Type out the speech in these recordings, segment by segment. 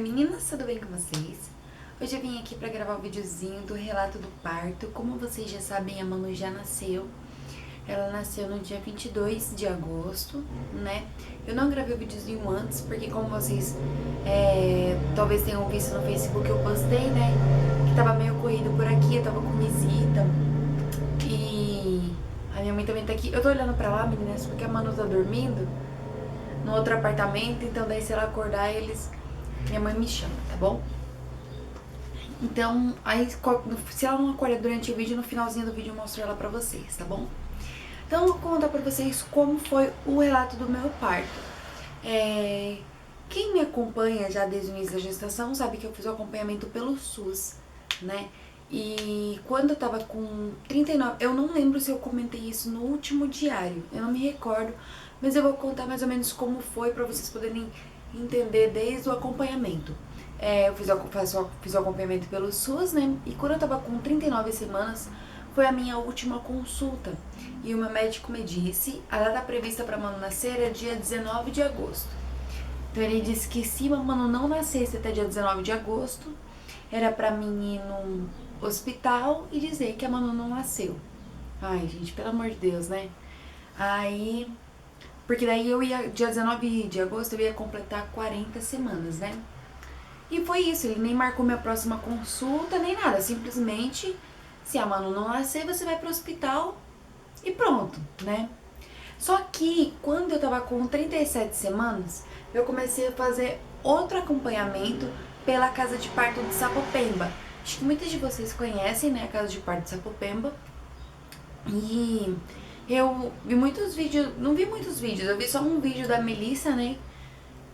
meninas, tudo bem com vocês? Hoje eu vim aqui pra gravar um videozinho do relato do parto. Como vocês já sabem, a Manu já nasceu. Ela nasceu no dia 22 de agosto, né? Eu não gravei o videozinho antes, porque como vocês talvez tenham visto no Facebook, eu postei, né? Que tava meio corrido por aqui, eu tava com visita. E a minha mãe também tá aqui. Eu tô olhando pra lá, meninas, porque a Manu tá dormindo no outro apartamento, então daí se ela acordar, minha mãe me chama, tá bom? Então, aí se ela não acordar durante o vídeo, no finalzinho do vídeo eu mostro ela pra vocês, tá bom? Então eu vou contar pra vocês como foi o relato do meu parto. Quem me acompanha já desde o início da gestação sabe que eu fiz o acompanhamento pelo SUS, né? E quando eu tava com 39, eu não lembro se eu comentei isso no último diário, eu não me recordo, mas eu vou contar mais ou menos como foi pra vocês poderem entender desde o acompanhamento. Eu fiz o acompanhamento pelo SUS, né? E quando eu tava com 39 semanas, foi a minha última consulta. E o meu médico me disse, a data prevista pra Manu nascer é dia 19 de agosto. Então ele disse que se a Manu não nascesse até dia 19 de agosto, era pra mim ir num hospital e dizer que a Manu não nasceu. Ai, gente, pelo amor de Deus, né? Aí, porque daí dia 19 de agosto, eu ia completar 40 semanas, né? E foi isso, ele nem marcou minha próxima consulta, nem nada. Simplesmente, se a Manu não nascer, você vai pro hospital e pronto, né? Só que, quando eu tava com 37 semanas, eu comecei a fazer outro acompanhamento pela Casa de Parto de Sapopemba. Acho que muitas de vocês conhecem, né, a Casa de Parto de Sapopemba. E eu vi muitos vídeos, não vi muitos vídeos, eu vi só um vídeo da Melissa, né?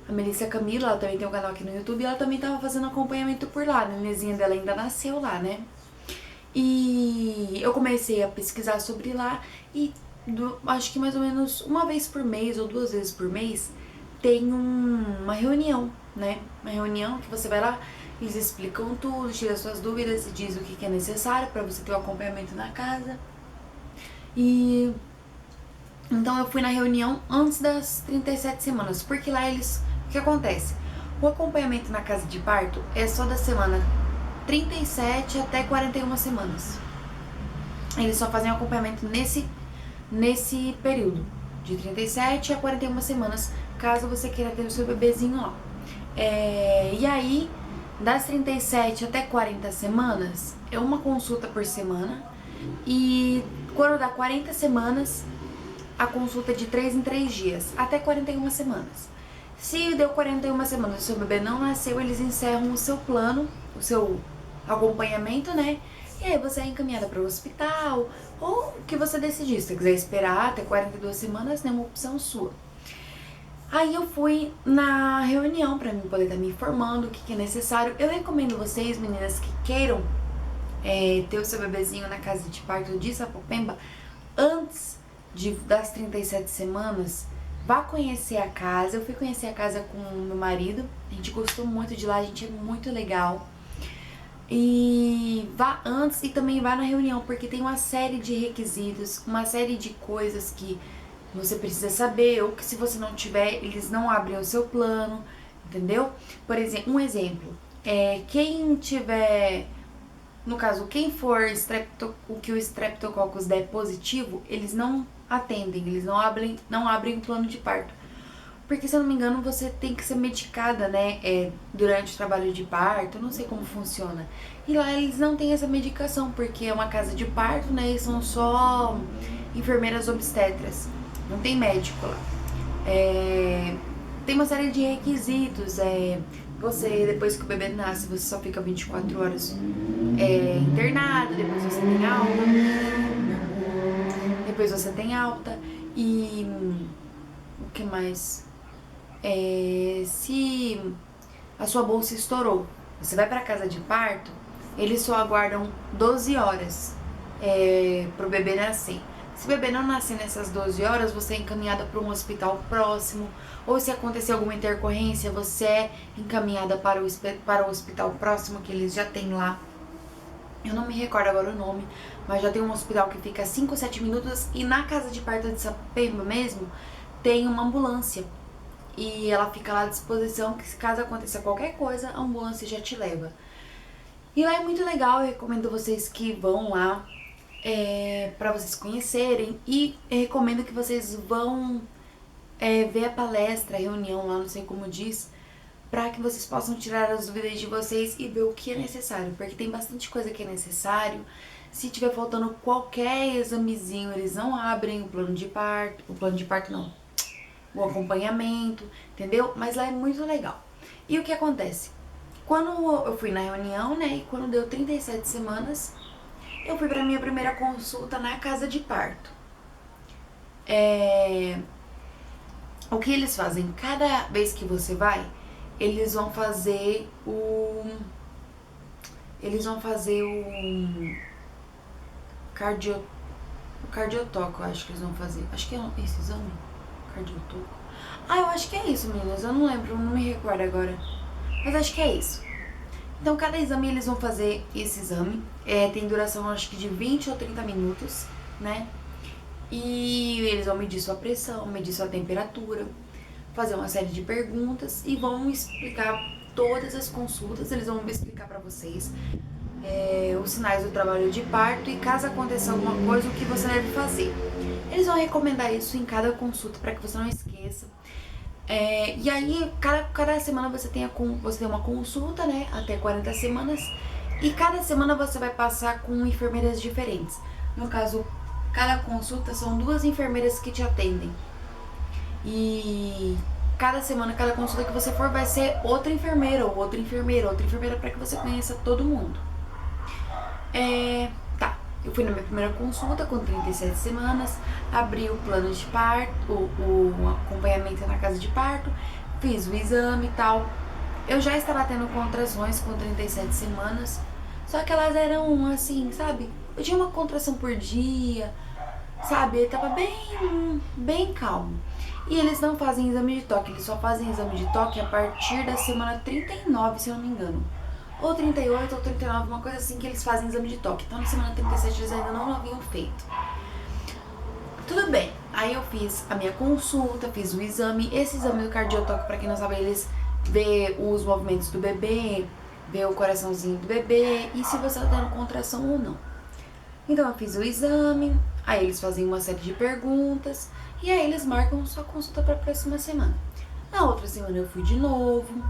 A Melissa Camila, ela também tem um canal aqui no YouTube, e ela também tava fazendo acompanhamento por lá, a nenenzinha dela ainda nasceu lá, né? E eu comecei a pesquisar sobre lá e acho que mais ou menos uma vez por mês ou 2 vezes por mês tem uma reunião, né? Uma reunião que você vai lá, eles explicam tudo, tiram suas dúvidas e diz o que é necessário pra você ter o acompanhamento na casa. E então eu fui na reunião antes das 37 semanas, porque lá o que acontece? O acompanhamento na casa de parto é só da semana 37 até 41 semanas. Eles só fazem acompanhamento nesse período, de 37 a 41 semanas, caso você queira ter o seu bebezinho lá. E aí, das 37 até 40 semanas, é uma consulta por semana. E quando dá 40 semanas, a consulta é de 3 em 3 dias, até 41 semanas. Se deu 41 semanas e o seu bebê não nasceu, eles encerram o seu plano, o seu acompanhamento, né? E aí você é encaminhada para o hospital, ou o que você decidir. Se você quiser esperar até 42 semanas, né, uma opção sua. Aí eu fui na reunião para poder estar me informando o que é necessário. Eu recomendo vocês, meninas, que queiram ter o seu bebezinho na casa de parto de Sapopemba, antes das 37 semanas, vá conhecer a casa. Eu fui conhecer a casa com o meu marido, a gente gostou muito de lá, a gente é muito legal. E vá antes e também vá na reunião, porque tem uma série de requisitos, uma série de coisas que você precisa saber, ou que se você não tiver, eles não abrem o seu plano, entendeu? Por exemplo, quem tiver, no caso, quem for o que o Streptococcus der positivo, eles não atendem, eles não abrem o plano de parto. Porque, se eu não me engano, você tem que ser medicada, né, durante o trabalho de parto, eu não sei como funciona. E lá eles não têm essa medicação, porque é uma casa de parto, né, e são só enfermeiras obstetras, não tem médico lá. Tem uma série de requisitos, você, depois que o bebê nasce, você só fica 24 horas internado, depois você tem alta, e o que mais? Se a sua bolsa estourou, você vai pra casa de parto, eles só aguardam 12 horas pro bebê nascer. Se o bebê não nascer nessas 12 horas, você é encaminhada para um hospital próximo, ou se acontecer alguma intercorrência, você é encaminhada para o hospital próximo, que eles já têm lá. Eu não me recordo agora o nome, mas já tem um hospital que fica a 5 ou 7 minutos, e na casa de parto de Sapopemba mesmo, tem uma ambulância. E ela fica lá à disposição, que se caso aconteça qualquer coisa, a ambulância já te leva. E lá é muito legal, eu recomendo vocês que vão lá pra vocês conhecerem. E recomendo que vocês vão ver a palestra, a reunião lá, não sei como diz, pra que vocês possam tirar as dúvidas de vocês e ver o que é necessário. Porque tem bastante coisa que é necessário. Se tiver faltando qualquer examezinho, eles não abrem o plano de parto não, o acompanhamento, entendeu? Mas lá é muito legal. E o que acontece? Quando eu fui na reunião, né, e quando deu 37 semanas, eu fui pra minha primeira consulta na casa de parto. O que eles fazem? Cada vez que você vai, eles vão fazer o cardiotoco, eu acho que eles vão fazer. Acho que é esse exame, cardiotoco. Eu acho que é isso, meninas. Eu não lembro, não me recordo agora. Mas acho que é isso. Então, cada exame eles vão fazer esse exame. Tem duração, acho que de 20 ou 30 minutos, né? E eles vão medir sua pressão, medir sua temperatura, fazer uma série de perguntas e vão explicar todas as consultas. Eles vão explicar pra vocês os sinais do trabalho de parto e caso aconteça alguma coisa, o que você deve fazer. Eles vão recomendar isso em cada consulta para que você não esqueça. E aí, cada semana você tem uma consulta, né, até 40 semanas, e cada semana você vai passar com enfermeiras diferentes. No caso, cada consulta são 2 enfermeiras que te atendem. E cada semana, cada consulta que você for, vai ser outra enfermeira, ou outra enfermeira para que você conheça todo mundo. Eu fui na minha primeira consulta com 37 semanas, abri o plano de parto, o acompanhamento na casa de parto, fiz o exame e tal. Eu já estava tendo contrações com 37 semanas, só que elas eram assim, sabe? Eu tinha uma contração por dia, sabe? Eu tava bem calmo. E eles não fazem exame de toque, eles só fazem exame de toque a partir da semana 39, se eu não me engano. Ou 38 ou 39, uma coisa assim, que eles fazem exame de toque. Então na semana 37 eles ainda não haviam feito. Tudo bem, aí eu fiz a minha consulta, fiz o exame. Esse exame do cardiotoque, pra quem não sabe, eles vê os movimentos do bebê, vê o coraçãozinho do bebê e se você tá tendo contração ou não. Então eu fiz o exame, aí eles fazem uma série de perguntas e aí eles marcam sua consulta pra próxima semana. Na outra semana eu fui de novo.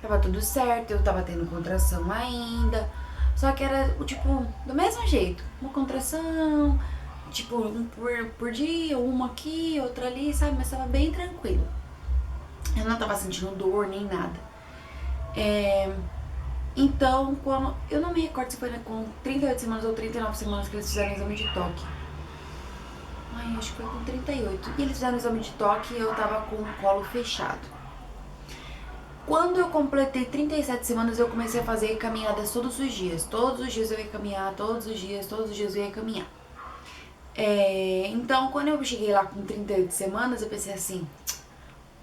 Tava tudo certo, eu tava tendo contração ainda. Só que era, tipo, do mesmo jeito. Uma contração, tipo, um por dia, uma aqui, outra ali, sabe? Mas tava bem tranquilo. Eu não tava sentindo dor nem nada. Então, eu não me recordo se foi com 38 semanas ou 39 semanas que eles fizeram o exame de toque. Acho que foi com 38. E eles fizeram o exame de toque e eu tava com o colo fechado. Quando eu completei 37 semanas, eu comecei a fazer caminhadas todos os dias. Todos os dias eu ia caminhar, todos os dias eu ia caminhar. Então, quando eu cheguei lá com 38 semanas, eu pensei assim,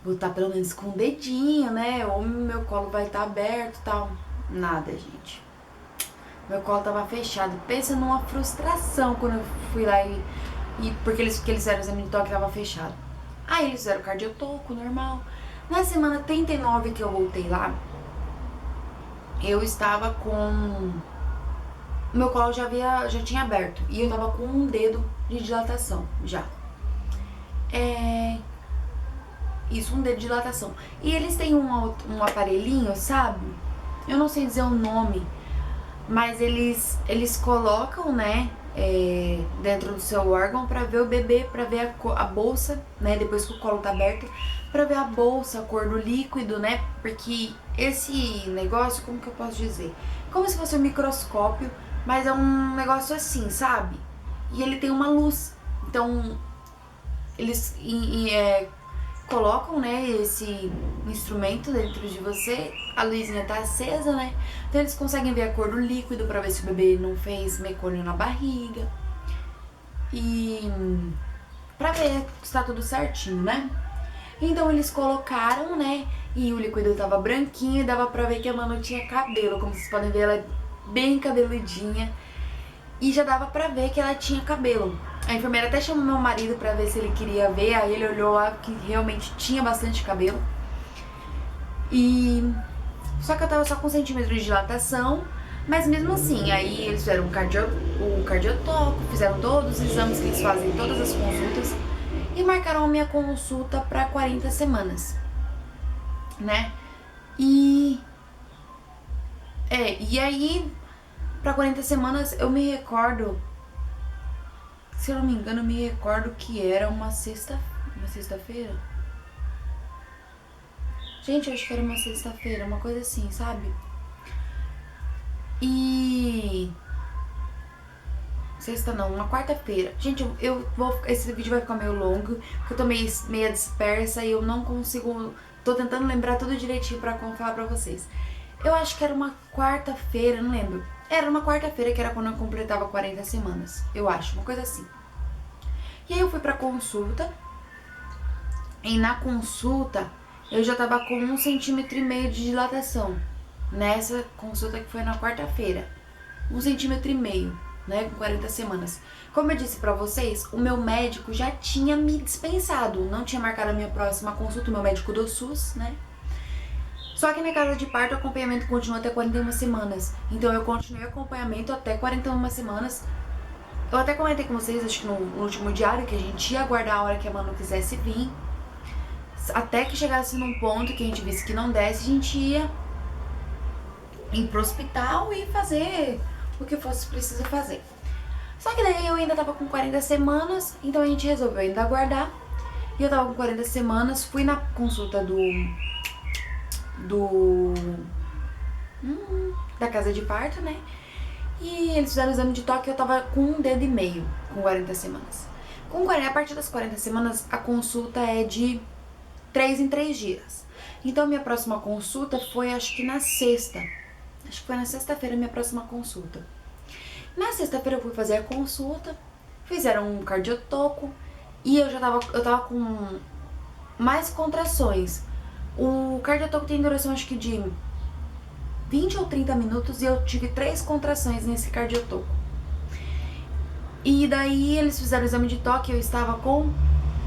vou estar pelo menos com um dedinho, né? Ou meu colo vai estar aberto e tal. Nada, gente. Meu colo tava fechado. Pensa numa frustração quando eu fui lá porque eles fizeram o exame de toque e tava fechado. Aí eles fizeram o cardiotoco, normal. Na semana 39 que eu voltei lá, eu estava com... Meu colo já tinha aberto. E eu tava com um dedo de dilatação, já. Isso, um dedo de dilatação. E eles têm um aparelhinho, sabe? Eu não sei dizer o nome. Mas eles colocam, né, dentro do seu órgão pra ver o bebê, pra ver a bolsa, né, depois que o colo tá aberto, pra ver a bolsa, a cor do líquido, né, porque esse negócio, como que eu posso dizer? Como se fosse um microscópio, mas é um negócio assim, sabe? E ele tem uma luz, então eles colocam, né, esse instrumento dentro de você, a luzinha tá acesa, né, então eles conseguem ver a cor do líquido pra ver se o bebê não fez mecônio na barriga e pra ver se tá tudo certinho, né. Então eles colocaram, né, e o líquido tava branquinho e dava pra ver que a Manu tinha cabelo, como vocês podem ver, ela é bem cabeludinha e já dava pra ver que ela tinha cabelo. A enfermeira até chamou meu marido pra ver se ele queria ver, aí ele olhou lá que realmente tinha bastante cabelo. E só que eu tava só com 1 centímetro de dilatação, mas mesmo assim, aí eles fizeram o cardiotoco, fizeram todos os exames que eles fazem, todas as consultas, e marcaram a minha consulta pra 40 semanas, né? E aí, pra 40 semanas, eu me recordo, se eu não me engano, eu me recordo que era uma sexta-feira. Gente, eu acho que era uma sexta-feira, uma coisa assim, sabe? E... Sexta não, uma quarta-feira. Gente, esse vídeo vai ficar meio longo, porque eu tô meio dispersa e eu não consigo... Tô tentando lembrar tudo direitinho pra falar pra vocês. Eu acho que era uma quarta-feira, não lembro. Era uma quarta-feira que era quando eu completava 40 semanas. Eu acho, uma coisa assim. E aí eu fui pra consulta. E na consulta eu já tava com 1,5 centímetro de dilatação. Nessa consulta que foi na quarta-feira. 1,5 centímetro, né? Com 40 semanas. Como eu disse pra vocês, o meu médico já tinha me dispensado. Não tinha marcado a minha próxima consulta, o meu médico do SUS, né? Só que na casa de parto o acompanhamento continua até 41 semanas. Então eu continuei o acompanhamento até 41 semanas. Eu até comentei com vocês, acho que no último diário, que a gente ia aguardar a hora que a Manu quisesse vir. Até que chegasse num ponto que a gente visse que não desse, a gente ia ir pro hospital e fazer o que fosse preciso fazer. Só que daí eu ainda tava com 40 semanas, então a gente resolveu ainda aguardar. E eu tava com 40 semanas, fui na consulta da casa de parto, né? E eles fizeram o exame de toque e eu tava com 1,5 dedo com 40 semanas. A partir das 40 semanas, a consulta é de 3 em 3 dias. Então, minha próxima consulta foi, acho que na sexta. Acho que foi na sexta-feira a minha próxima consulta. Na sexta-feira eu fui fazer a consulta, fizeram um cardiotoco e eu tava com mais contrações. O cardiotoco tem duração, acho que de 20 ou 30 minutos e eu tive 3 contrações nesse cardiotoco. E daí eles fizeram o exame de toque e eu estava com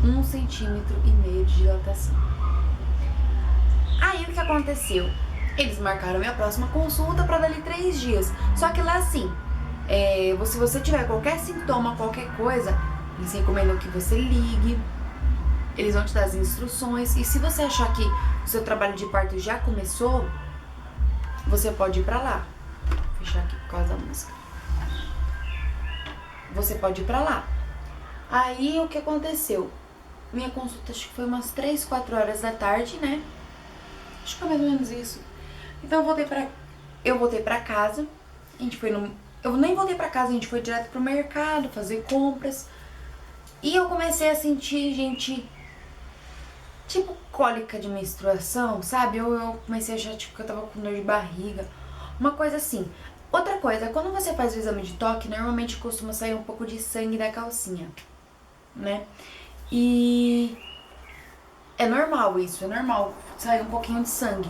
1,5 centímetro de dilatação. Aí o que aconteceu? Eles marcaram minha próxima consulta para dali 3 dias. Só que lá assim, se você tiver qualquer sintoma, qualquer coisa, eles recomendam que você ligue. Eles vão te dar as instruções. E se você achar que o seu trabalho de parto já começou, você pode ir pra lá. Vou fechar aqui por causa da música. Você pode ir pra lá. Aí o que aconteceu? Minha consulta acho que foi umas 3, 4 horas da tarde, né? Acho que é mais ou menos isso. Então eu voltei pra casa. A gente foi Eu nem voltei pra casa, a gente foi direto pro mercado fazer compras. E eu comecei a sentir, gente, tipo cólica de menstruação, sabe? Eu comecei a achar tipo, que eu tava com dor de barriga. Uma coisa assim. Outra coisa, quando você faz o exame de toque, normalmente costuma sair um pouco de sangue da calcinha, né? E é normal isso, é normal sair um pouquinho de sangue.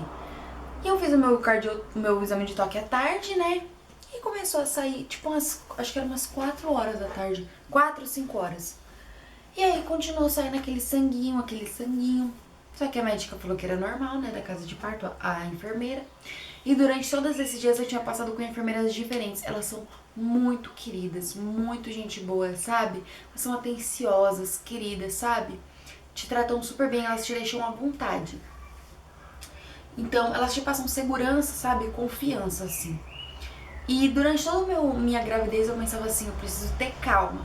E eu fiz o meu exame de toque à tarde, né? E começou a sair, tipo, acho que era umas 4 horas da tarde. 4, 5 horas. E aí continuou saindo aquele sanguinho. Só que a médica falou que era normal, né? Da casa de parto, a enfermeira. E durante todos esses dias eu tinha passado com enfermeiras diferentes. Elas são muito queridas, muito gente boa, sabe? Elas são atenciosas, queridas, sabe? Te tratam super bem, elas te deixam à vontade. Então, elas te passam segurança, sabe? Confiança, assim. E durante toda a minha gravidez eu pensava assim, eu preciso ter calma.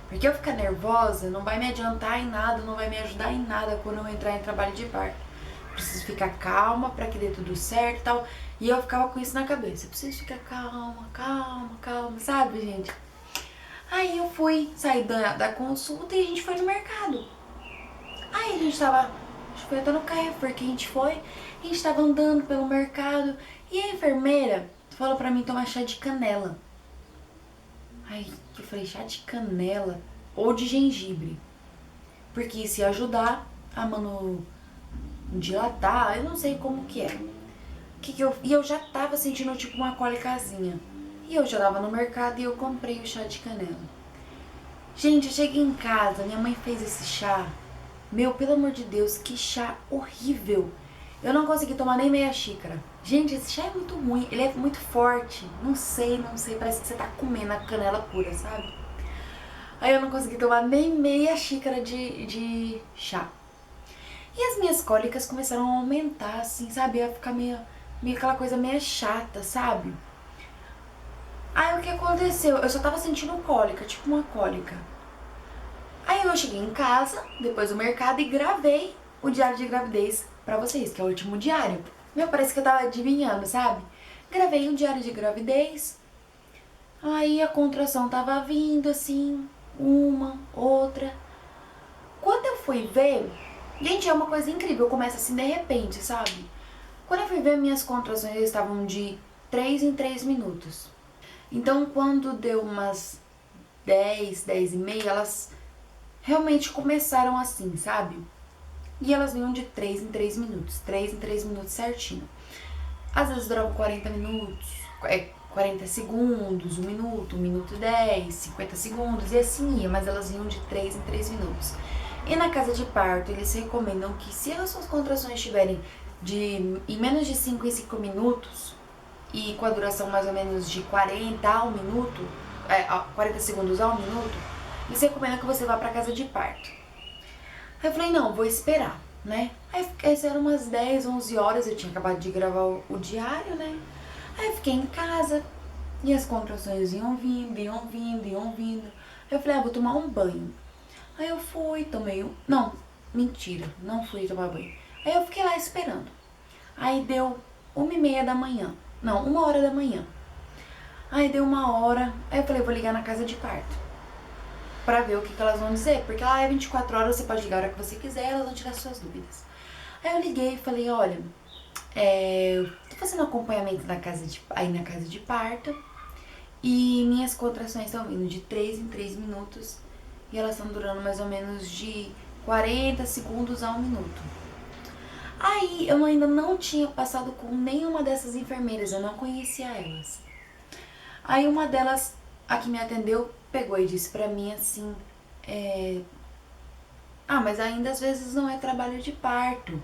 Porque eu ficar nervosa não vai me adiantar em nada, não vai me ajudar em nada quando eu entrar em trabalho de parto. Preciso ficar calma pra que dê tudo certo e tal. E eu ficava com isso na cabeça. Eu preciso ficar calma, sabe, gente? Aí eu saí da consulta e a gente foi no mercado. Aí a gente foi até no Carrefour que a gente tava andando pelo mercado e a enfermeira falou pra mim tomar chá de canela. Aí eu falei, chá de canela ou de gengibre. Porque isso ia ajudar a Manu dilatar, eu não sei como que é. E eu já tava sentindo tipo uma cólicazinha. E eu já tava no mercado e eu comprei o chá de canela. Gente, eu cheguei em casa, minha mãe fez esse chá. Meu, pelo amor de Deus, que chá horrível. Eu não consegui tomar nem meia xícara. Gente, esse chá é muito ruim, ele é muito forte. Não sei, parece que você tá comendo a canela pura, sabe? Aí eu não consegui tomar nem meia xícara de chá. E as minhas cólicas começaram a aumentar, assim, sabe? A ficar meio aquela coisa meio chata, sabe? Aí o que aconteceu? Eu só tava sentindo cólica, tipo uma cólica. Aí eu cheguei em casa, depois do mercado, e gravei o diário de gravidez pra vocês, que é o último diário. Meu, parece que eu tava adivinhando, sabe? Gravei um diário de gravidez, aí a contração tava vindo, assim, uma, outra. Quando eu fui ver, gente, é uma coisa incrível, começa assim de repente, sabe? Quando eu fui ver, minhas contrações estavam de 3 em 3 minutos. Então, quando deu umas 10 e meia, elas realmente começaram assim, sabe? E elas vinham de 3 em 3 minutos, 3 em 3 minutos certinho. Às vezes duravam 40 minutos, 40 segundos, 1 minuto e 10, 50 segundos, e assim ia, mas elas vinham de 3 em 3 minutos. E na casa de parto, eles recomendam que se as suas contrações estiverem em menos de 5 em 5 minutos, e com a duração mais ou menos de 40 a 1 minuto, 40 segundos a 1 minuto, eles recomendam que você vá pra casa de parto. Aí eu falei, não, vou esperar, né? Aí eram umas 10, 11 horas, eu tinha acabado de gravar o diário, né? Aí eu fiquei em casa, e as contrações iam vindo, iam vindo, iam vindo. Aí eu falei, vou tomar um banho. Aí eu fui, tomei um... Não, mentira, não fui tomar banho. Aí eu fiquei lá esperando. Aí deu 1h30 da manhã. Não, 1h da manhã. Aí deu 1h, aí eu falei, vou ligar na casa de parto pra ver o que elas vão dizer. Porque lá é 24 horas, você pode ligar a hora que você quiser, elas vão tirar suas dúvidas. Aí eu liguei e falei, olha, tô fazendo acompanhamento aí na casa de parto. E minhas contrações estão vindo de 3 em 3 minutos. E elas estão durando mais ou menos de 40 segundos a 1 minuto. Aí eu ainda não tinha passado com nenhuma dessas enfermeiras, eu não conhecia elas. Aí uma delas, a que me atendeu, pegou e disse pra mim assim, mas ainda às vezes não é trabalho de parto.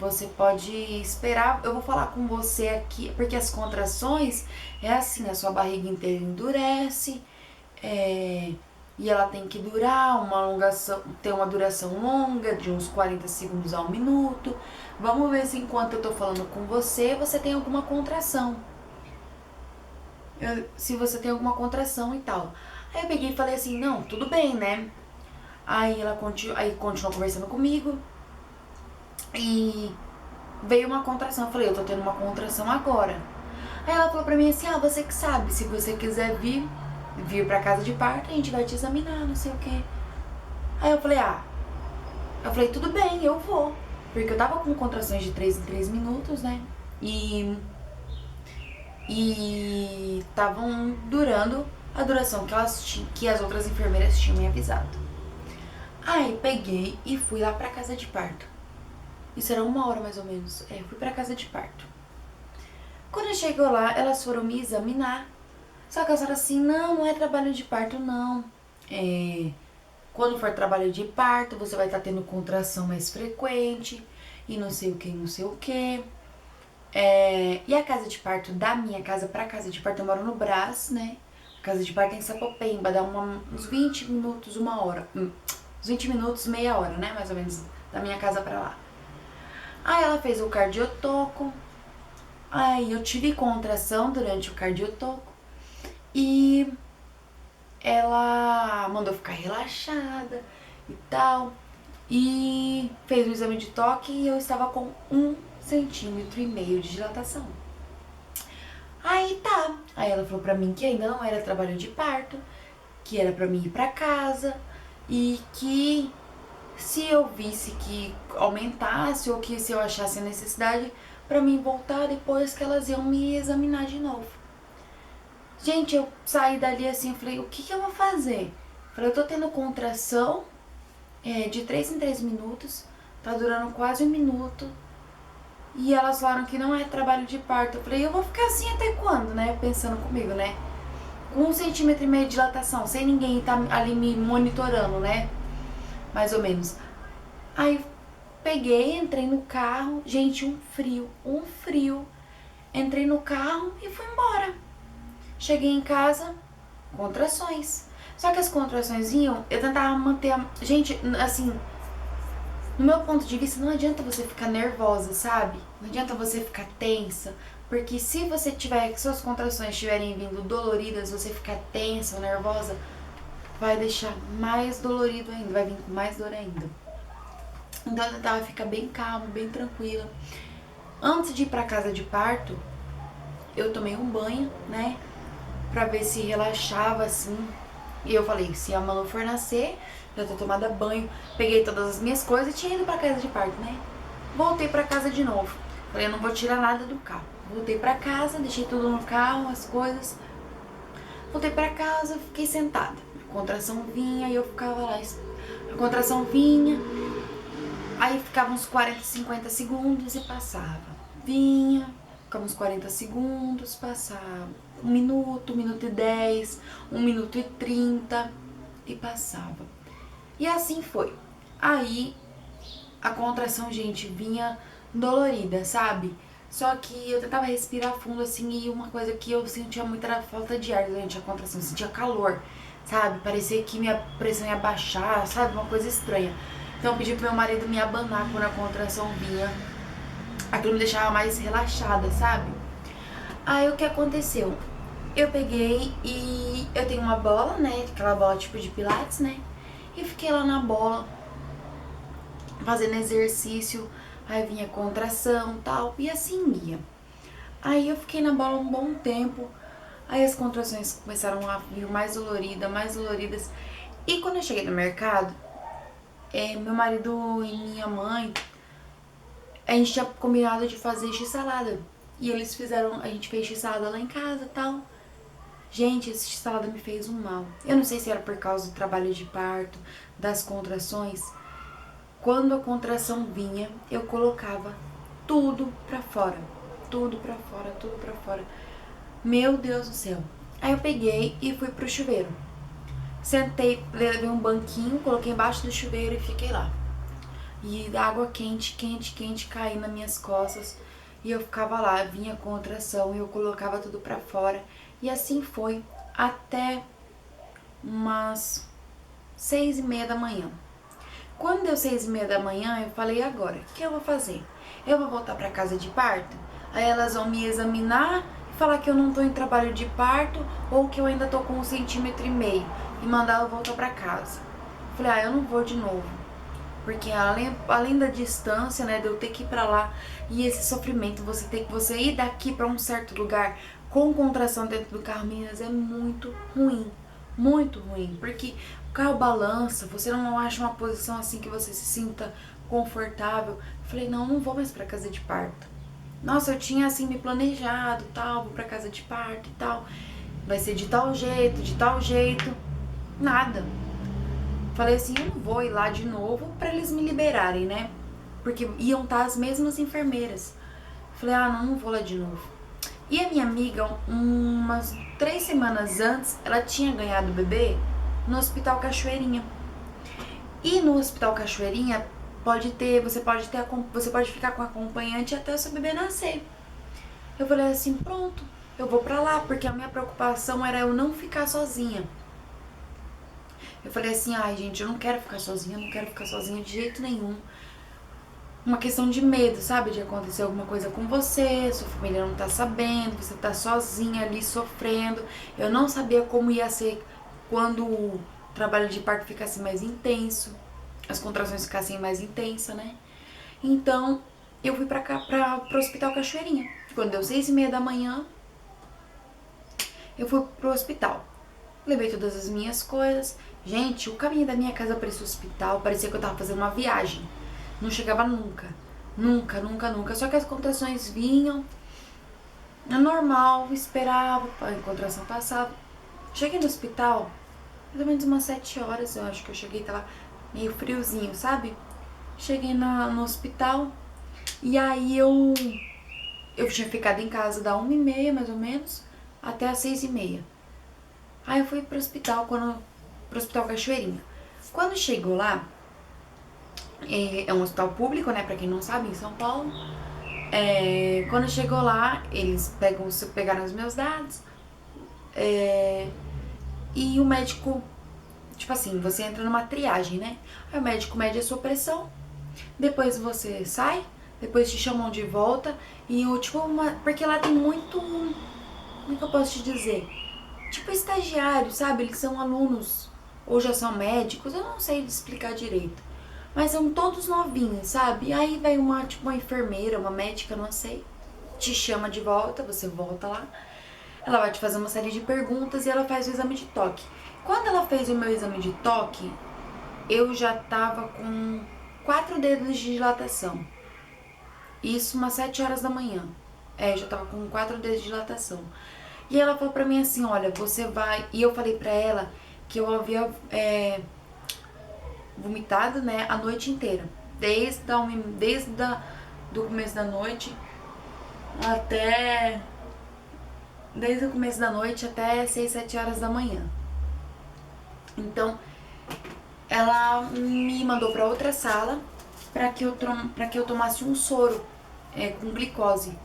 Você pode esperar, eu vou falar com você aqui, porque as contrações é assim, a sua barriga inteira endurece, e ela tem que durar tem uma duração longa, de uns 40 segundos a 1 minuto. Vamos ver se enquanto eu tô falando com você, você tem alguma contração. Se você tem alguma contração e tal. Aí eu peguei e falei assim, não, tudo bem, né? Aí ela continuou conversando comigo. E veio uma contração. Eu falei, eu tô tendo uma contração agora. Aí ela falou pra mim assim, você que sabe, se você quiser vir pra casa de parto, a gente vai te examinar, não sei o que. Aí eu falei, tudo bem, eu vou. Porque eu tava com contrações de 3 em 3 minutos, né? E estavam durando a duração que as outras enfermeiras tinham me avisado. Aí peguei e fui lá pra casa de parto. Isso era 1h mais ou menos. Fui pra casa de parto. Quando eu chegou lá, elas foram me examinar. Só que elas falaram assim, não é trabalho de parto, não. Quando for trabalho de parto, você vai estar tendo contração mais frequente. E não sei o que, não sei o que. E a casa de parto, da minha casa pra casa de parto, eu moro no Brás, né? A casa de parto é em Sapopemba, dá uns 20 minutos, 1h. Uns 20 minutos, meia hora, né? Mais ou menos, da minha casa pra lá. Aí ela fez o cardiotoco. Aí eu tive contração durante o cardiotoco. E ela mandou ficar relaxada e tal. E fez o exame de toque e eu estava com 1,5 centímetro de dilatação. Aí tá. Aí ela falou pra mim que ainda não era trabalho de parto, que era pra mim ir pra casa e que se eu visse que aumentasse ou que se eu achasse a necessidade pra mim voltar depois, que elas iam me examinar de novo. Gente, eu saí dali assim, eu falei, o que eu vou fazer? Eu falei, eu tô tendo contração de 3 em 3 minutos, tá durando quase 1 minuto. E elas falaram que não é trabalho de parto. Eu falei, eu vou ficar assim até quando, né? Pensando comigo, né? com 1,5 cm de dilatação, sem ninguém estar ali me monitorando, né? Mais ou menos. Aí peguei, entrei no carro, gente, um frio. Entrei no carro e fui embora. Cheguei em casa, contrações. Só que as contrações vinham, eu tentava manter a... Gente, assim, no meu ponto de vista, não adianta você ficar nervosa, sabe? Não adianta você ficar tensa. Porque se você tiver, que suas contrações estiverem vindo doloridas, você ficar tensa ou nervosa, vai deixar mais dolorido ainda, vai vir com mais dor ainda. Então eu tentava ficar bem calma, bem tranquila. Antes de ir pra casa de parto, eu tomei um banho, né? Pra ver se relaxava assim. E eu falei, se a Manu for nascer, já tô tomada banho, peguei todas as minhas coisas e tinha ido pra casa de parto, né? Voltei pra casa de novo. Falei, eu não vou tirar nada do carro. Voltei pra casa, deixei tudo no carro, as coisas. Voltei pra casa, fiquei sentada. A contração vinha e eu ficava lá. A contração vinha, aí ficava uns 40, 50 segundos e passava. Vinha, ficava uns 40 segundos, passava. 1 minuto e 10, 1 minuto e 30 e passava. E assim foi. Aí a contração, gente, vinha dolorida, sabe? Só que eu tentava respirar fundo, assim, e uma coisa que eu sentia muito era falta de ar durante a contração, eu sentia calor, sabe? Parecia que minha pressão ia baixar, sabe? Uma coisa estranha. Então eu pedi pro meu marido me abanar quando a contração vinha. Aquilo me deixava mais relaxada, sabe? Aí o que aconteceu? Eu peguei e eu tenho uma bola, né? Aquela bola tipo de pilates, né? E fiquei lá na bola, fazendo exercício. Aí vinha contração e tal, e assim ia. Aí eu fiquei na bola um bom tempo. Aí as contrações começaram a vir mais doloridas. E quando eu cheguei no mercado, meu marido e minha mãe, a gente tinha combinado de fazer x-salada. E eles fizeram, a gente fez x-salada lá em casa e tal. Gente, esse x-salada me fez um mal. Eu não sei se era por causa do trabalho de parto, das contrações. Quando a contração vinha, eu colocava tudo pra fora. Tudo pra fora, tudo pra fora. Meu Deus do céu. Aí eu peguei e fui pro chuveiro. Sentei, levei um banquinho, coloquei embaixo do chuveiro e fiquei lá. E água quente, quente, quente caindo nas minhas costas. E eu ficava lá, vinha contração e eu colocava tudo pra fora. E assim foi até umas 6h30 da manhã. Quando deu 6h30 da manhã, eu falei, agora, o que eu vou fazer? Eu vou voltar pra casa de parto? Aí elas vão me examinar e falar que eu não tô em trabalho de parto ou que eu ainda tô com 1,5 cm e mandar eu voltar pra casa. Falei, eu não vou de novo. Porque além da distância, né, de eu ter que ir pra lá e esse sofrimento, você ir daqui pra um certo lugar com contração dentro do carro, meninas, é muito ruim. Muito ruim, porque o carro balança, você não acha uma posição assim que você se sinta confortável. Falei, não vou mais pra casa de parto. Nossa, eu tinha assim me planejado, tal, vou pra casa de parto e tal. Vai ser de tal jeito. Nada. Falei assim, eu não vou ir lá de novo pra eles me liberarem, né? Porque iam estar as mesmas enfermeiras. Falei, não vou lá de novo. E a minha amiga, umas 3 semanas antes, ela tinha ganhado o bebê no Hospital Cachoeirinha. E no Hospital Cachoeirinha, você pode ficar com acompanhante até o seu bebê nascer. Eu falei assim, pronto, eu vou pra lá, porque a minha preocupação era eu não ficar sozinha. Eu falei assim, gente, eu não quero ficar sozinha de jeito nenhum. Uma questão de medo, sabe? De acontecer alguma coisa com você, sua família não tá sabendo, você tá sozinha ali sofrendo. Eu não sabia como ia ser quando o trabalho de parto ficasse mais intenso, as contrações ficassem mais intensas, né? Então, eu fui pro Hospital Cachoeirinha. Quando deu 6h30 da manhã, eu fui pro hospital. Levei todas as minhas coisas. Gente, o caminho da minha casa para esse hospital parecia que eu tava fazendo uma viagem. Não chegava nunca. Só que as contrações vinham. É normal, esperava, a contração passava. Cheguei no hospital, mais ou menos umas 7 horas, eu acho que eu cheguei, tava meio friozinho, sabe? Cheguei no hospital e aí eu tinha ficado em casa da 1h30, mais ou menos, até as 6h30. Aí eu fui pro hospital, pro Hospital Cachoeirinha. Quando chegou lá, é um hospital público, né, pra quem não sabe, em São Paulo. Quando chegou lá, eles pegaram os meus dados, e o médico, tipo assim, você entra numa triagem, né? Aí o médico mede a sua pressão, depois você sai, depois te chamam de volta, e o tipo, porque lá tem muito, como é que eu posso te dizer? Tipo estagiário, sabe? Eles são alunos, ou já são médicos, eu não sei explicar direito. Mas são todos novinhos, sabe? Aí vem uma enfermeira, uma médica, não sei, te chama de volta, você volta lá. Ela vai te fazer uma série de perguntas e ela faz o exame de toque. Quando ela fez o meu exame de toque, eu já tava com 4 dedos de dilatação. Isso umas 7 horas da manhã. Eu já tava com 4 dedos de dilatação. E ela falou pra mim assim, olha, você vai... E eu falei pra ela que eu havia vomitado, né, a noite inteira. Do começo da noite até... Desde o começo da noite até 6, 7 horas da manhã. Então, ela me mandou pra outra sala pra que eu tomasse um soro com glicose.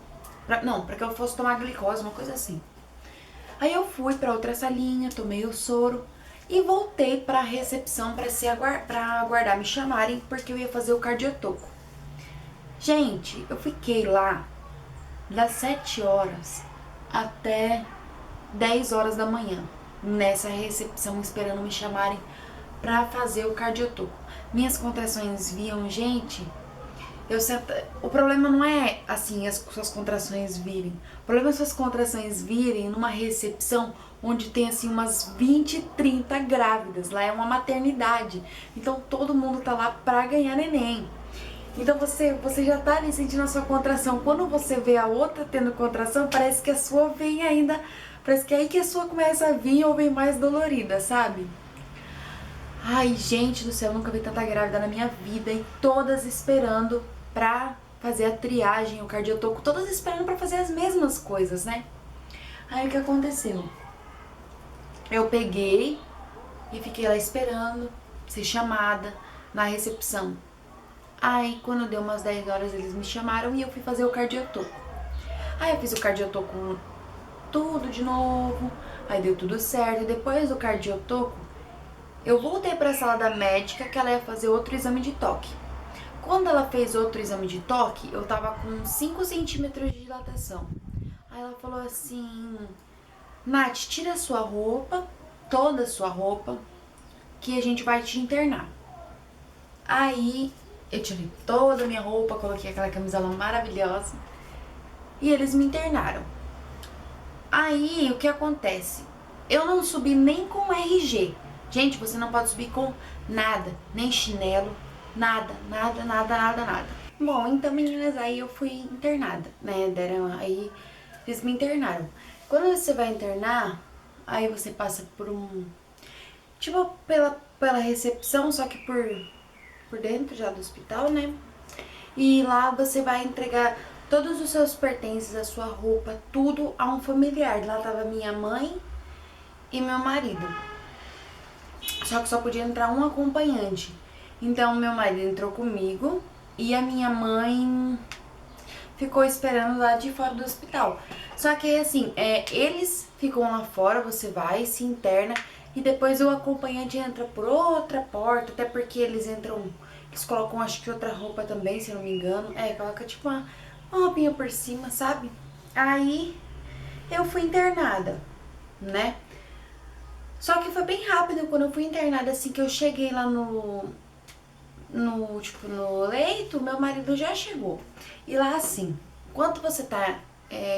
Pra que eu fosse tomar glicose, uma coisa assim. Aí eu fui pra outra salinha, tomei o soro e voltei pra recepção pra aguardar me chamarem, porque eu ia fazer o cardiotoco. Gente, eu fiquei lá das 7 horas até 10 horas da manhã, nessa recepção, esperando me chamarem pra fazer o cardiotoco. Minhas contrações vinham, gente, o problema não é assim as suas contrações virem. O problema é suas contrações virem numa recepção onde tem assim umas 20, 30 grávidas. Lá é uma maternidade. Então todo mundo tá lá pra ganhar neném. Então você já tá ali sentindo a sua contração. Quando você vê a outra tendo contração, parece que a sua vem ainda. Parece que é aí que a sua começa a vir ou vem mais dolorida, sabe? Ai, gente do céu, eu nunca vi tanta grávida na minha vida. E todas esperando pra fazer a triagem, o cardiotoco. Todas esperando pra fazer as mesmas coisas, né? Aí o que aconteceu? Eu peguei e fiquei lá esperando ser chamada na recepção. Aí, quando deu umas 10 horas, eles me chamaram e eu fui fazer o cardiotoco. Aí eu fiz o cardiotoco tudo de novo, aí deu tudo certo. E depois do cardiotoco, eu voltei pra sala da médica que ela ia fazer outro exame de toque. Quando ela fez outro exame de toque, eu tava com 5 centímetros de dilatação. Aí ela falou assim, Nath, tira a sua roupa, toda a sua roupa, que a gente vai te internar. Aí eu tirei toda a minha roupa, coloquei aquela camisola maravilhosa e eles me internaram. Aí o que acontece? Eu não subi nem com RG. Gente, você não pode subir com nada, nem chinelo, nada. Bom, então meninas, aí eu fui internada, né? Aí eles me internaram. Quando você vai internar, aí você passa por tipo, pela recepção, só que por dentro já do hospital, né? E lá você vai entregar todos os seus pertences, a sua roupa, tudo a um familiar. Lá tava minha mãe e meu marido. Só que só podia entrar um acompanhante. Então meu marido entrou comigo e a minha mãe ficou esperando lá de fora do hospital. Só que assim, eles ficam lá fora, você vai, se interna e depois o acompanhante entra por outra porta, até porque eles colocam acho que outra roupa também, se eu não me engano. Coloca tipo uma roupinha por cima, sabe? Aí eu fui internada, né? Só que foi bem rápido quando eu fui internada, assim que eu cheguei lá no leito, meu marido já chegou. E lá assim, enquanto você tá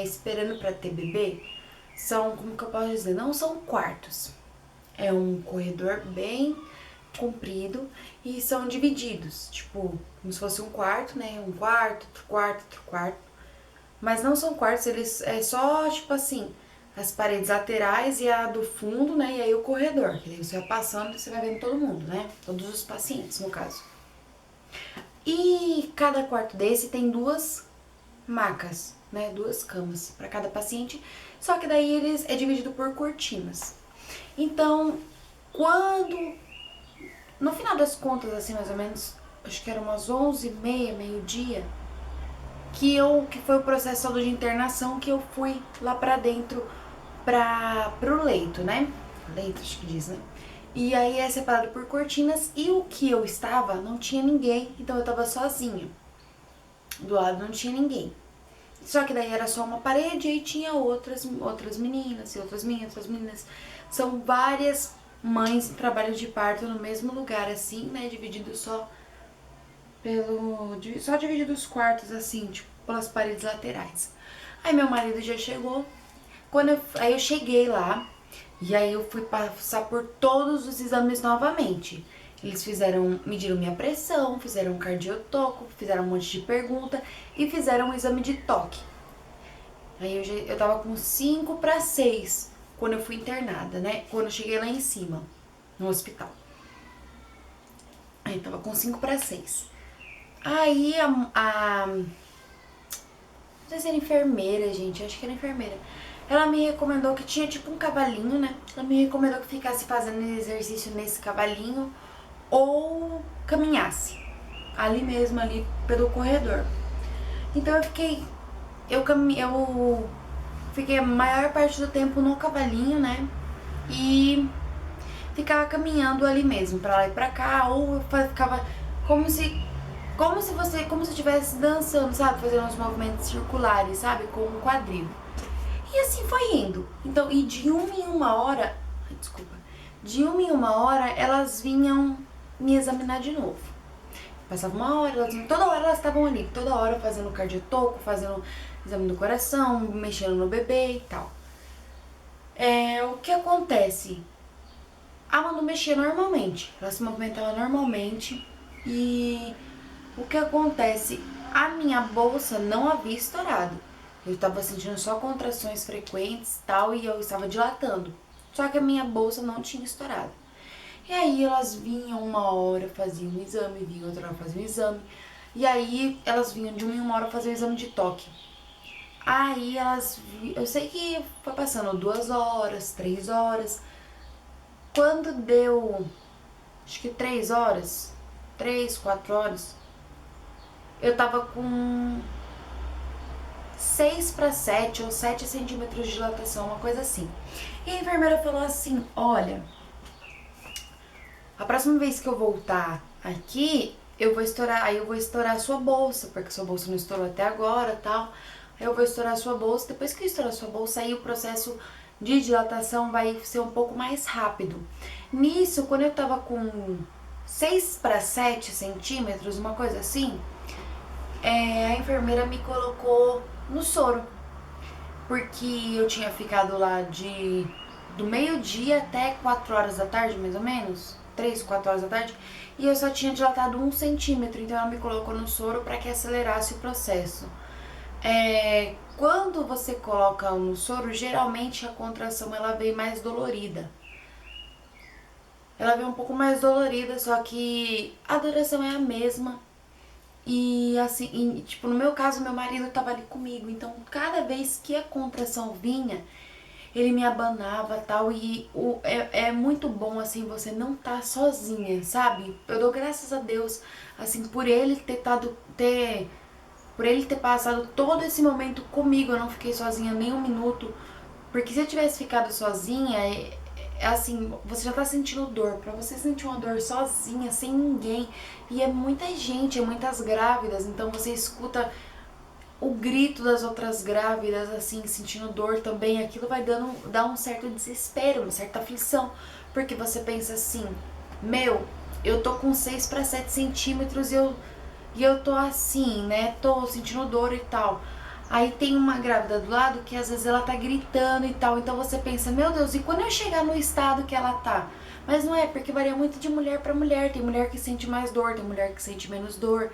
esperando pra ter bebê, são, como que eu posso dizer, não são quartos. É um corredor bem comprido e são divididos, tipo, como se fosse um quarto, né? Um quarto, outro quarto. Mas não são quartos, eles só, tipo assim, as paredes laterais e a do fundo, né? E aí o corredor, que daí você vai passando e você vai vendo todo mundo, né? Todos os pacientes, no caso. E cada quarto desse tem 2 macas, né? 2 camas para cada paciente. Só que daí eles é dividido por cortinas. Então, quando, no final das contas, assim, mais ou menos, acho que era umas 11h30, meio-dia, que foi o processo todo de internação, que eu fui lá pra dentro, pro leito, né? Leito, acho que diz, né? E aí é separado por cortinas, e o que eu estava, não tinha ninguém, então eu tava sozinha. Do lado não tinha ninguém. Só que daí era só uma parede e aí tinha outras meninas e outras meninas. São várias mães em trabalho de parto no mesmo lugar, assim, né? Dividido só só dividido os quartos, assim, tipo, pelas paredes laterais. Aí meu marido já chegou. Aí eu cheguei lá e aí eu fui passar por todos os exames novamente. Eles mediram minha pressão, fizeram um cardiotoco, fizeram um monte de pergunta e fizeram um exame de toque. Aí eu tava com 5 para 6 quando eu fui internada, né? Quando eu cheguei lá em cima, no hospital. Aí eu tava com 5 para 6. Aí não sei se era enfermeira, gente, acho que era enfermeira. Ela me recomendou que tinha tipo um cavalinho, né? Ela me recomendou que ficasse fazendo exercício nesse cavalinho ou caminhasse ali mesmo, ali pelo corredor. Então eu fiquei a maior parte do tempo no cavalinho, né? E ficava caminhando ali mesmo, pra lá e pra cá, ou eu ficava como se estivesse dançando, sabe? Fazendo uns movimentos circulares, sabe? Com o quadril. E assim foi indo. Então, e de uma em uma hora, elas vinham me examinar de novo. Passava uma hora, toda hora elas estavam ali, toda hora fazendo cardiotoco, fazendo exame do coração, mexendo no bebê e tal. O que acontece? A Manu mexia normalmente, ela se movimentava normalmente e o que acontece? A minha bolsa não havia estourado. Eu estava sentindo só contrações frequentes e tal e eu estava dilatando. Só que a minha bolsa não tinha estourado. E aí elas vinham uma hora, faziam um exame, vinham outra hora, faziam um exame. E aí elas vinham de uma em uma hora fazer o exame de toque. Aí eu sei que foi passando 2 horas, 3 horas. Quando deu, acho que 3 horas, 3, 4 horas, eu tava com 6 para 7 ou 7 centímetros de dilatação, uma coisa assim. E a enfermeira falou assim, olha, a próxima vez que eu voltar aqui, eu vou estourar a sua bolsa, porque sua bolsa não estourou até agora, tal. Aí eu vou estourar a sua bolsa, depois que eu estourar a sua bolsa, aí o processo de dilatação vai ser um pouco mais rápido. Nisso, quando eu tava com 6 para 7 centímetros, uma coisa assim, a enfermeira me colocou no soro, porque eu tinha ficado lá do meio-dia até 4 horas da tarde, mais ou menos, 3, 4 horas da tarde, e eu só tinha dilatado 1 centímetro, então ela me colocou no soro para que acelerasse o processo. Quando você coloca no soro, geralmente a contração ela vem mais dolorida. Ela vem um pouco mais dolorida, só que a duração é a mesma. E assim, tipo, no meu caso, meu marido tava ali comigo, então cada vez que a contração vinha, ele me abanava tal, e é muito bom, assim, você não tá sozinha, sabe? Eu dou graças a Deus, assim, por ele ter passado todo esse momento comigo, eu não fiquei sozinha nem um minuto, porque se eu tivesse ficado sozinha, assim, você já tá sentindo dor, pra você sentir uma dor sozinha, sem ninguém, e é muita gente, é muitas grávidas, então você escuta o grito das outras grávidas, assim, sentindo dor também, aquilo vai dar um certo desespero, uma certa aflição, porque você pensa assim, eu tô com 6 para 7 centímetros e eu tô assim, né, tô sentindo dor e tal. Aí tem uma grávida do lado que às vezes ela tá gritando e tal, então você pensa, meu Deus, e quando eu chegar no estado que ela tá? Mas não é, porque varia muito de mulher pra mulher, tem mulher que sente mais dor, tem mulher que sente menos dor.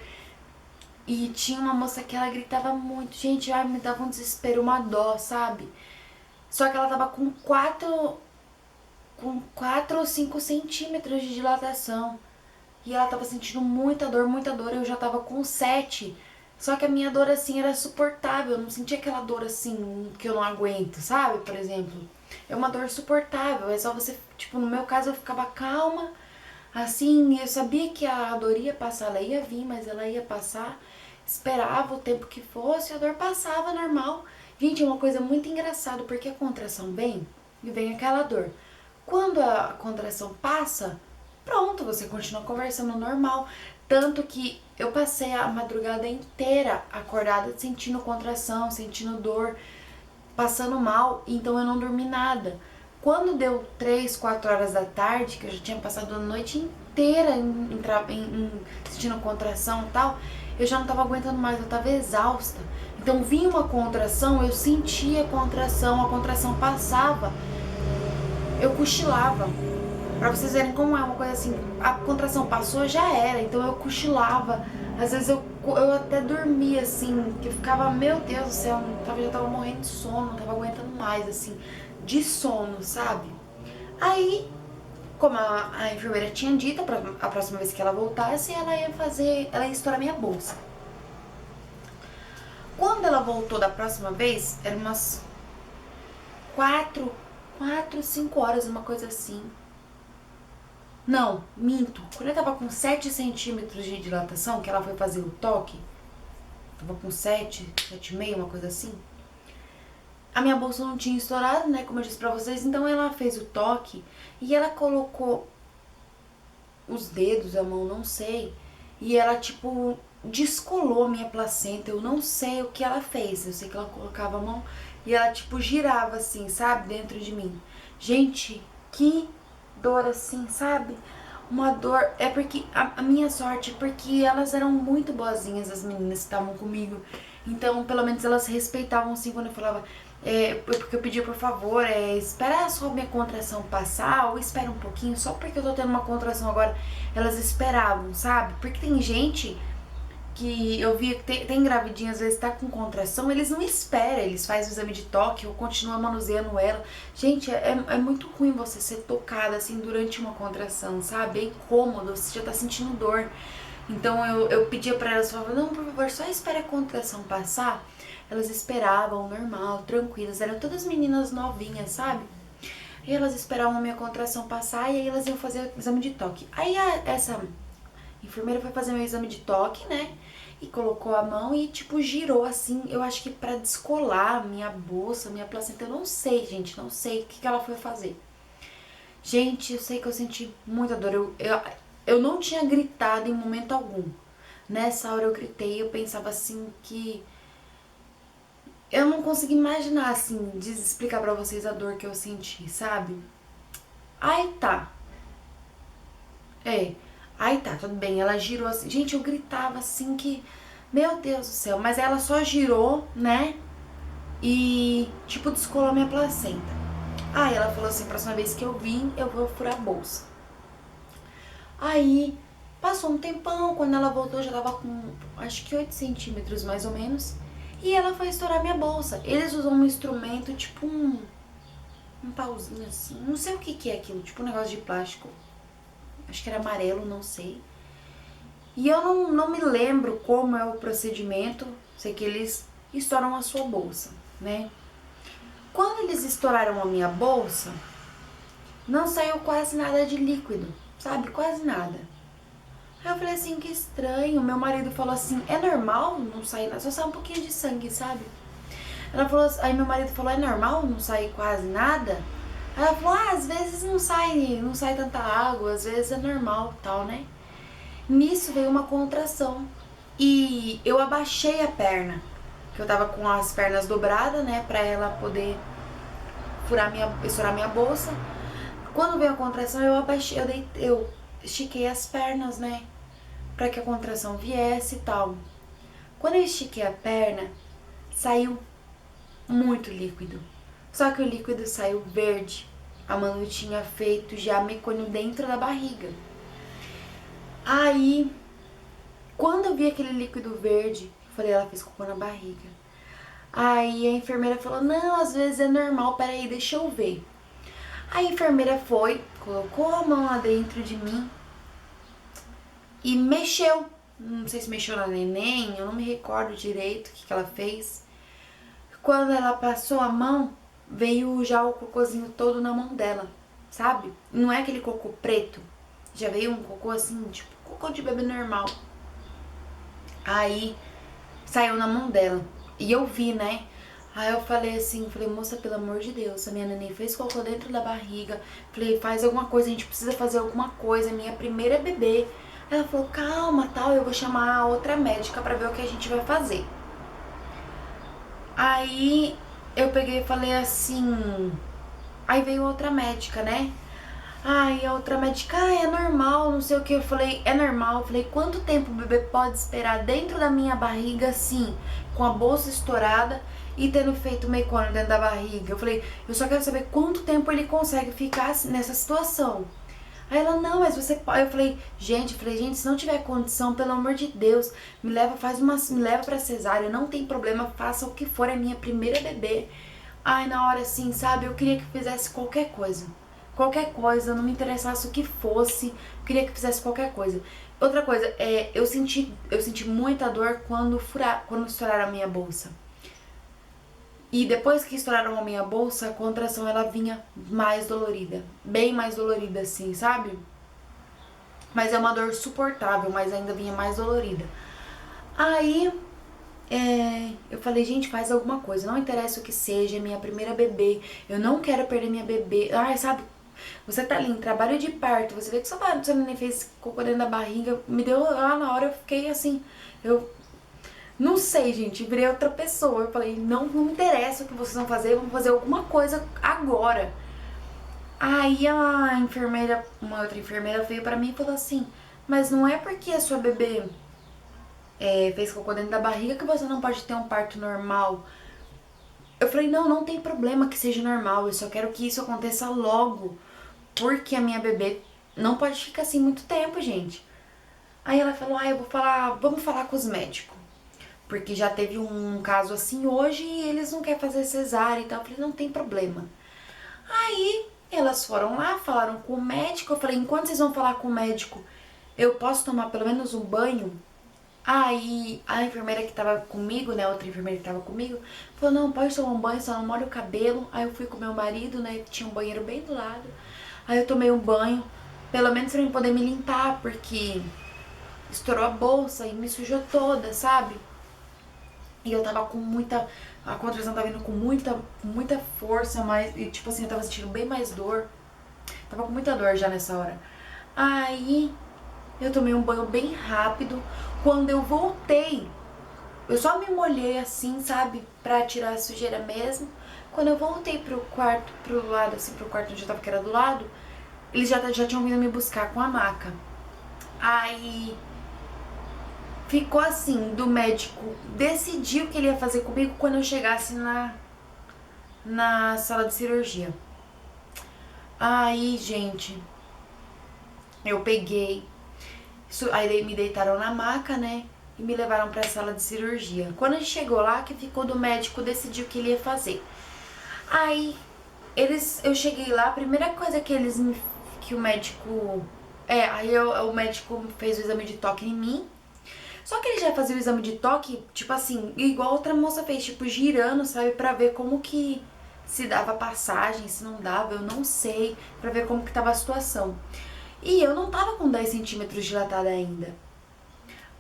E tinha uma moça que ela gritava muito, gente, ai, me dava um desespero, uma dó, sabe? Só que ela tava com 4 ou 5 centímetros de dilatação. E ela tava sentindo muita dor, eu já tava com 7. Só que a minha dor, assim, era suportável, eu não sentia aquela dor, assim, que eu não aguento, sabe? Por exemplo. É uma dor suportável, é só você, tipo, no meu caso eu ficava calma, assim, eu sabia que a dor ia passar, ela ia vir, mas ela ia passar, esperava o tempo que fosse, a dor passava normal. Gente, é uma coisa muito engraçada, porque a contração vem e vem aquela dor. Quando a contração passa, pronto, você continua conversando normal. Tanto que eu passei a madrugada inteira acordada, sentindo contração, sentindo dor, passando mal, então eu não dormi nada. Quando deu 3, 4 horas da tarde, que eu já tinha passado a noite inteira sentindo contração e tal, eu já não tava aguentando mais, eu tava exausta. Então vinha uma contração, eu sentia a contração passava, eu cochilava. Pra vocês verem como é uma coisa assim, a contração passou, já era, então eu cochilava. Às vezes eu até dormia assim, que eu ficava, meu Deus do céu, já tava morrendo de sono, não tava aguentando mais, assim, de sono, sabe? Aí, como a enfermeira tinha dito, a próxima vez que ela voltasse, ela ia estourar minha bolsa. Quando ela voltou da próxima vez, eram umas 5 horas, uma coisa assim. Não, minto. Quando eu tava com 7 centímetros de dilatação, que ela foi fazer o toque, tava com 7,5, uma coisa assim. A minha bolsa não tinha estourado, né, como eu disse pra vocês, então ela fez o toque e ela colocou os dedos, a mão, não sei, e ela, tipo, descolou minha placenta, eu não sei o que ela fez, eu sei que ela colocava a mão e ela, tipo, girava assim, sabe, dentro de mim. Gente, que dor assim, sabe? Uma dor, é porque a minha sorte é porque elas eram muito boazinhas, as meninas que estavam comigo, então pelo menos elas respeitavam assim quando eu falava, porque eu pedia por favor, espera só minha contração passar ou espera um pouquinho, só porque eu tô tendo uma contração agora, elas esperavam, sabe? Porque tem gente que eu via que tem gravidinha, às vezes tá com contração, eles não esperam, eles fazem o exame de toque ou continuam manuseando ela. Gente, é muito ruim você ser tocada assim durante uma contração, sabe? É incômodo, você já tá sentindo dor. Então eu pedia pra elas, falava, não, por favor, só espere a contração passar. Elas esperavam, normal, tranquilas, eram todas meninas novinhas, sabe? E elas esperavam a minha contração passar e aí elas iam fazer o exame de toque. Aí essa enfermeira foi fazer meu exame de toque, né? E colocou a mão e, tipo, girou assim, eu acho que pra descolar minha bolsa, minha placenta, eu não sei, gente, não sei o que ela foi fazer. Gente, eu sei que eu senti muita dor, eu não tinha gritado em momento algum. Nessa hora eu gritei, eu pensava assim que... Eu não consegui imaginar, assim, de explicar pra vocês a dor que eu senti, sabe? Aí tá. Aí tá, tudo bem. Ela girou assim. Gente, eu gritava assim que... Meu Deus do céu. Mas ela só girou, né? E, tipo, descolou minha placenta. Aí ela falou assim, próxima vez que eu vim, eu vou furar a bolsa. Aí, passou um tempão. Quando ela voltou, já tava com, acho que 8 centímetros, mais ou menos. E ela foi estourar minha bolsa. Eles usam um instrumento, tipo um pauzinho assim. Não sei o que é aquilo, tipo um negócio de plástico. Acho que era amarelo, não sei. E eu não me lembro como é o procedimento. Sei que eles estouram a sua bolsa, né? Quando eles estouraram a minha bolsa, não saiu quase nada de líquido, sabe? Quase nada. Aí eu falei assim, que estranho. Meu marido falou assim, é normal não sair nada, só sai um pouquinho de sangue, sabe? Aí meu marido falou, é normal não sair quase nada? Aí ela falou, às vezes não sai tanta água, às vezes é normal, tal, né? Nisso veio uma contração e eu abaixei a perna, que eu tava com as pernas dobradas, né, pra ela poder estourar minha bolsa. Quando veio a contração, eu abaixei, eu estiquei as pernas, né, pra que a contração viesse e tal. Quando eu estiquei a perna, saiu muito líquido. Só que o líquido saiu verde. A Manu tinha feito já mecônio dentro da barriga. Aí, quando eu vi aquele líquido verde, eu falei, ela fez cocô na barriga. Aí a enfermeira falou, não, às vezes é normal, peraí, deixa eu ver. Aí a enfermeira foi, colocou a mão lá dentro de mim e mexeu. Não sei se mexeu na neném, eu não me recordo direito o que ela fez. Quando ela passou a mão, veio já o cocôzinho todo na mão dela, sabe? Não é aquele cocô preto. Já veio um cocô assim, tipo, cocô de bebê normal. Aí saiu na mão dela. E eu vi, né? Aí eu falei assim, falei, moça, pelo amor de Deus, a minha neném fez cocô dentro da barriga. Falei, faz alguma coisa, a gente precisa fazer alguma coisa, minha primeira bebê. Ela falou, calma, tal, eu vou chamar a outra médica pra ver o que a gente vai fazer. Aí eu peguei e falei assim, aí veio outra médica, né? Aí a outra médica, é normal, não sei o que. Eu falei, é normal. Eu falei, quanto tempo o bebê pode esperar dentro da minha barriga, assim, com a bolsa estourada e tendo feito meio cone dentro da barriga? Eu falei, eu só quero saber quanto tempo ele consegue ficar nessa situação. Aí ela, não, mas você pode. Eu falei, gente, se não tiver condição, pelo amor de Deus, me leva pra cesárea, não tem problema, faça o que for, é minha primeira bebê. Ai, na hora assim, sabe, eu queria que fizesse qualquer coisa. Qualquer coisa, não me interessasse o que fosse, eu queria que fizesse qualquer coisa. Outra coisa, eu senti muita dor quando estouraram a minha bolsa. E depois que estouraram a minha bolsa, a contração ela vinha mais dolorida. Bem mais dolorida assim, sabe? Mas é uma dor suportável, mas ainda vinha mais dolorida. Aí eu falei, gente, faz alguma coisa. Não interessa o que seja, é minha primeira bebê. Eu não quero perder minha bebê. Ai, sabe? Você tá ali em trabalho de parto, você vê que sua neném fez cocô dentro da barriga. Me deu lá na hora, eu fiquei assim. Eu não sei, gente, virei outra pessoa. Eu falei, não me interessa o que vocês vão fazer, vamos fazer alguma coisa agora. Aí a enfermeira, uma outra enfermeira veio pra mim e falou assim, mas não é porque a sua bebê fez cocô dentro da barriga que você não pode ter um parto normal. Eu falei, não, não tem problema que seja normal, eu só quero que isso aconteça logo, porque a minha bebê não pode ficar assim muito tempo, gente. Aí ela falou, vamos falar com os médicos. Porque já teve um caso assim hoje e eles não querem fazer cesárea e tal. Eu falei, não tem problema. Aí elas foram lá, falaram com o médico. Eu falei, enquanto vocês vão falar com o médico, eu posso tomar pelo menos um banho? Aí a enfermeira que tava comigo, né, outra enfermeira que tava comigo, falou, não, pode tomar um banho, só não molha o cabelo. Aí eu fui com meu marido, né, tinha um banheiro bem do lado. Aí eu tomei um banho, pelo menos pra eu poder me limpar, porque estourou a bolsa e me sujou toda, sabe? E eu tava com muita... A contração tava vindo com muita força, mas... E tipo assim, eu tava sentindo bem mais dor. Tava com muita dor já nessa hora. Aí eu tomei um banho bem rápido. Quando eu voltei, eu só me molhei assim, sabe? Pra tirar a sujeira mesmo. Quando eu voltei pro quarto, pro lado, assim, pro quarto onde eu tava, que era do lado, eles já tinham vindo me buscar com a maca. Aí ficou assim, do médico decidir o que ele ia fazer comigo quando eu chegasse na sala de cirurgia. Aí, gente, eu peguei, aí me deitaram na maca, né, e me levaram pra sala de cirurgia. Quando a gente chegou lá, que ficou do médico decidir o que ele ia fazer. Aí, eu cheguei lá, a primeira coisa que o médico... o médico fez o exame de toque em mim. Só que ele já fazia o exame de toque, tipo assim, igual outra moça fez, tipo, girando, sabe? Pra ver como que se dava passagem, se não dava, eu não sei. Pra ver como que tava a situação. E eu não tava com 10 centímetros dilatada ainda.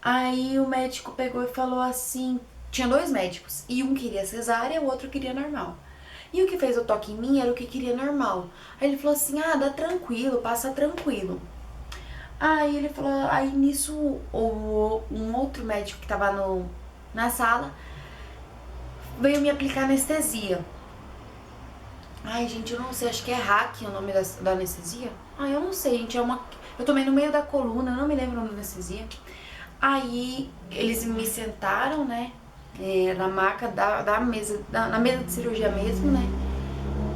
Aí o médico pegou e falou assim... Tinha dois médicos, e um queria cesárea e o outro queria normal. E o que fez o toque em mim era o que queria normal. Aí ele falou assim, dá tranquilo, passa tranquilo. Aí ele falou, aí nisso um outro médico que tava na sala veio me aplicar anestesia. Ai, gente, eu não sei, acho que é hack o nome da anestesia. Eu não sei, gente, eu tomei no meio da coluna, eu não me lembro o nome da anestesia. Aí eles me sentaram, né, na maca da mesa, na mesa de cirurgia mesmo, né.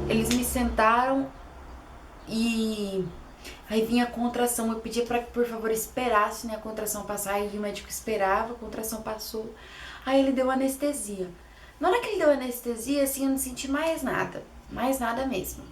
Eles me sentaram e... Aí vinha a contração, eu pedia pra que por favor esperasse, né, a contração passar, e o médico esperava, a contração passou. Aí ele deu anestesia. Na hora que ele deu anestesia, assim, eu não senti mais nada mesmo.